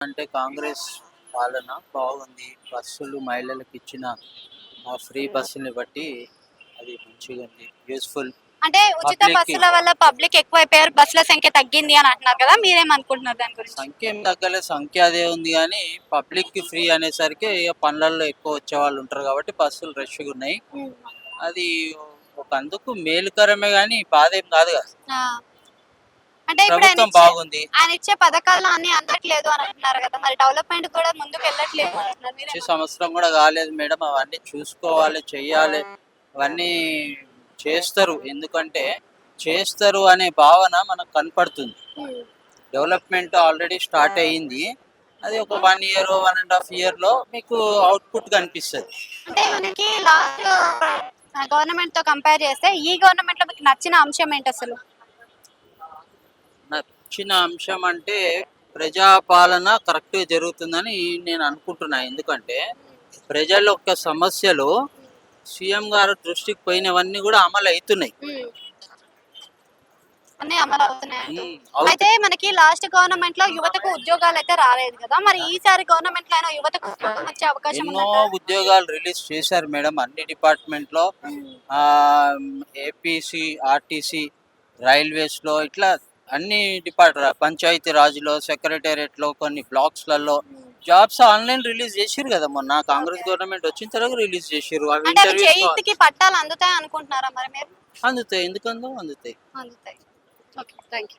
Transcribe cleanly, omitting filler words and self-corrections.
అంటే కాంగ్రెస్ పాలన బాగుంది. బస్సులు మహిళలకు ఇచ్చిన ఆ ఫ్రీ బస్సుల్ని బట్టి అది మంచిగా ఉంది. యూజ్ఫుల్ అంటే ఉచిత పబ్లిక్ కి. బస్సుల వల్ల పబ్లిక్ ఎక్కువైపోయారు, బస్సుల సంఖ్య తగ్గింది అని అంటున్నారు కదా, మీరేమనుకుంటున్నారు దాని గురించి? సంఖ్య ఏం తగ్గలే, సంఖ్య అదే ఉంది కానీ పబ్లిక్ కి ఫ్రీ అనేసరికి ఇక పనులలో ఎక్కువ వచ్చే వాళ్ళు ఉంటారు కాబట్టి బస్సులు రష్గా ఉన్నాయి. అది ఒక అందుకు మేలుకరమే కానీ బాధ ఏం కాదు కదా. ఆ, అంటే ఇప్పుడు ప్రభుత్వం బాగుంది. ఆయన ఇచ్చే పథకాలు అన్ని అందట్లేదు అని అంటున్నారు కదా, మరి డెవలప్మెంట్ కూడా ముందుకు వెళ్ళట్లేదు అంటున్నారు. వచ్చే సంవత్సరం కూడా కాలేదు మేడం. అవన్నీ చూసుకోవాలి, చెయ్యాలి. అవన్నీ చేస్తారు. ఎందుకంటే చేస్తారు అనే భావన మనకు కనపడుతుంది. డెవలప్మెంట్ ఆల్రెడీ స్టార్ట్ అయ్యింది. అది ఒక 1 ఇయర్ 1.5 ఇయర్లో మీకు అవుట్పుట్ కనిపిస్తుంది. అంటే మనకి లాస్ట్ గవర్నమెంట్ తో కంపేర్ చేస్తే ఈ గవర్నమెంట్ లో మీకు నచ్చిన అంశం ఏంటి అసలు? నచ్చిన అంశం అంటే ప్రజాపాలన కరెక్ట్గా జరుగుతుందని నేను అనుకుంటున్నా. ఎందుకంటే ప్రజల యొక్క సమస్యలు సీఎం గారు దృష్టికి పోయినవన్నీ కూడా అమలు అవుతున్నాయి. అన్ని అమలు అవుతున్నాయి. అవుతు- అయితే మనకి లాస్ట్ గవర్నమెంట్ లో యువతకు ఉద్యోగాలు అయితే రాలేదు కదా, మరి ఈసారి గవర్నమెంట్ లో అయినా యువతకు ఉద్యోగం వచ్చే అవకాశం ఎన్నో ఉందంటారా? ఉద్యోగాలు రిలీజ్ చేశారు మేడం అన్ని డిపార్ట్మెంట్లో. ఏపీసీ, ఆర్టీసీ, రైల్వేస్లో ఇట్లా అన్ని పంచాయతీ రాజ్లో, సెక్రటేరియట్లో, కొన్ని బ్లాక్స్లలో జాబ్స్ ఆన్లైన్ రిలీజ్ చేసిర్రు కదా. మొన్న కాంగ్రెస్ గవర్నమెంట్ వచ్చిన తర్వాత రిలీజ్ చేసిర్రు. అవి అంటే అవి ఇంటర్వ్యూస్ చేతికి పట్టాలు అందుతాయి అనుకుంటున్నారా మరి మీరు? అందుతాయి. ఎందుకందో అందుతాయి. అందుతాయి. Okay, thank you.